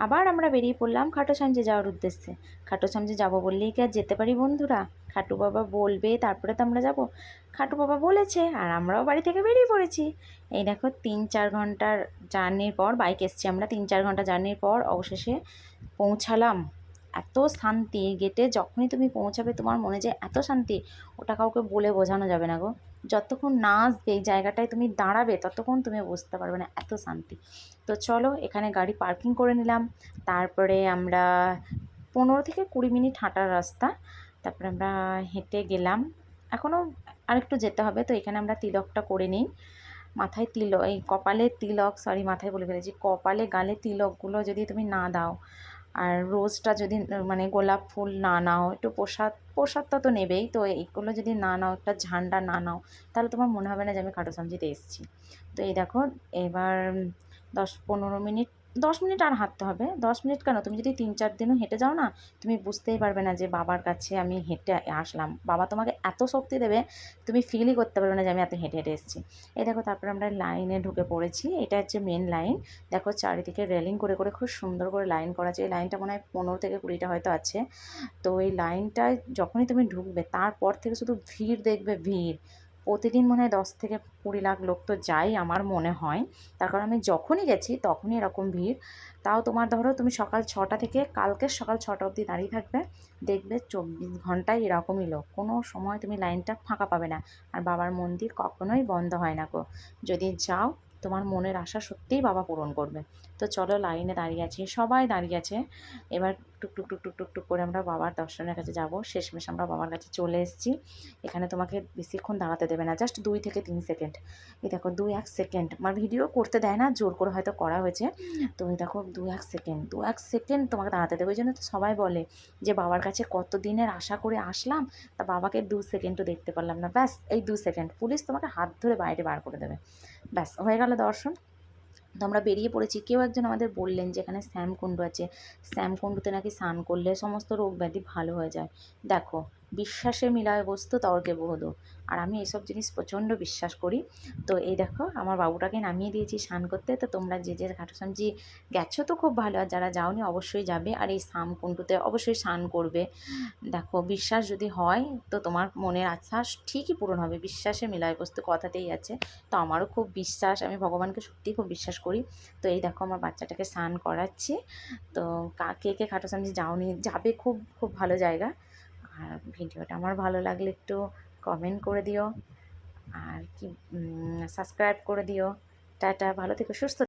আবার আমরা বেরিয়ে পড়লাম খাটো সামজে যাওয়ার উদ্দেশ্যে। খাটো সামজে যাবো বললেই কি আর যেতে পারি বন্ধুরা? খাটু বাবা বলবে তারপরে তো আমরা যাব। খাটু বাবা বলেছে আর আমরাও বাড়ি থেকে বেরিয়ে পড়েছি। এই দেখো 3-4 ঘন্টার জার্নির পর বাইক এসছি আমরা, 3-4 ঘন্টা জার্নির পর অবশেষে পৌঁছালাম। এত শান্তি গেটে, যখনই তুমি পৌঁছাবে তোমার মনে যে এত শান্তি, ওটা কাউকে বলে বোঝানো যাবে না গো। যতক্ষণ না আসবে এই জায়গাটায় তুমি দাঁড়াবে ততক্ষণ তুমি বুঝতে পারবে না এত শান্তি। তো চলো এখানে গাড়ি পার্কিং করে নিলাম। তারপরে আমরা 15 থেকে 20 মিনিট হাঁটার রাস্তা, তারপরে আমরা হেঁটে গেলাম। এখনও আরেকটু যেতে হবে, তো এখানে আমরা তিলকটা করে নিই। মাথায় তিলক, এই কপালে তিলক, সরি মাথায় বলে ফেলেছি, কপালে গালে তিলকগুলো যদি তুমি না দাও, আর রোজটা যদি মানে গোলাপ ফুল না নাও, একটু প্রসাদটা তো নেবেই, তো এইগুলো যদি না নাও, একটা ঝান্ডা না নাও, তাহলে তোমার মনে হবে না যে আমি খাটু সামজিতে এসেছি। তো এই দেখো এবার 10-15 মিনিট, 10 মিনিট আর হাঁটতে হবে। 10 মিনিট কেন, তুমি যদি 3-4 দিনও হেঁটে যাও না, তুমি বুঝতেই পারবে না যে বাবার কাছে আমি হেঁটে আসলাম। বাবা তোমাকে এত শক্তি দেবে, তুমি ফিলই করতে পারবে না যে আমি এত হেঁটে হেঁটে এসেছি। এই দেখো তারপরে আমরা লাইনে ঢুকে পড়েছি। এটা হচ্ছে মেন লাইন। দেখো চারিদিকে রেলিং করে করে খুব সুন্দর করে লাইন করা আছে। এই লাইনটা মনে হয় 15 থেকে 20টা হয়তো আছে। তো এই লাইনটায় যখনই তুমি ঢুকবে তারপর থেকে শুধু ভিড় দেখবে, ভিড়। প্রতিদিন মনে হয় 10 থেকে 20 লাখ লোক তো যায় আমার মনে হয়। তার কারণ আমি যখনই গেছি তখনই এরকম ভিড়। তাও তোমার ধরো তুমি সকাল 6টা থেকে কালকের সকাল 6টা অবধি দাঁড়িয়ে থাকবে, দেখবে 24 ঘন্টায় এরকমই লোক, কোনো সময় তুমি লাইনটা ফাঁকা পাবে না। আর বাবার মন্দির কখনোই বন্ধ হয় না গো। যদি যাও তোমার মনের আশা সত্যিই বাবা পূরণ করবে। তো চলো লাইনে দাঁড়িয়ে আছি, সবাই দাঁড়িয়ে আছে। এবার টুকটুক টুকটুক টুকটুক করে আমরা বাবার দর্শনের কাছে যাব। শেষমেশ আমরা বাবার কাছে চলে এসেছি। এখানে তোমাকে বেশিক্ষণ দাঁড়াতে দেবে না, জাস্ট 2 থেকে 3 সেকেন্ড। এই দেখো 2-1 সেকেন্ড, আমার ভিডিও করতে দেয় না, জোর করে হয়তো করা হয়েছে। তো এই দেখো 2-1 সেকেন্ড, 2-1 সেকেন্ড তোমাকে দাঁড়াতে দেবে। ওই জন্য তো সবাই বলে যে বাবার কাছে কত দিনের আশা করে আসলাম, তা বাবাকে 2 সেকেন্ডও দেখতে পারলাম না। ব্যাস এই 2 সেকেন্ড পুলিশ তোমাকে হাত ধরে বাইরে বার করে দেবে। ব্যাস হয়ে গেল দর্শন। তো আমরা বেরিয়ে পড়েছি। কেউ একজন আমাদের বললেন যে এখানে শ্যামকুণ্ড আছে, শ্যামকুণ্ডতে নাকি স্নান করলে সমস্ত রোগ ব্যাধি ভালো হয়ে যায়। দেখো, বিশ্বাসে মিলায় বস্তু তর্কে বহুদূর। আর আমি এসব জিনিস প্রচণ্ড বিশ্বাস করি। তো এই দেখো আমার বাবুটাকে নামিয়ে দিয়েছি স্নান করতে। তো তোমরা যে যে ঘাটু শ্যামজি গেছো তো খুব ভালো, আর যারা যাওনি অবশ্যই যাবে, আর এই শ্যামকুণ্ডতে অবশ্যই স্নান করবে। দেখো বিশ্বাস যদি হয় তো তোমার মনের আশা ঠিকই পূরণ হবে। বিশ্বাসে মিলায় বস্তু কথাতেই আছে। তো আমারও খুব বিশ্বাস, আমি ভগবানকে সত্যিই খুব বিশ্বাস করি। তো এই দেখো আমার বাচ্চাটাকে স্নান করাচ্ছি। তো কে কে খাটু শ্যামজি যাওনি, যাবে, খুব খুব ভালো জায়গা। আর ভিডিওটা আমার ভালো লাগলে একটু কমেন্ট করে দিও, আর কি সাবস্ক্রাইব করে দিও। টাটা, ভালো থেকো, সুস্থ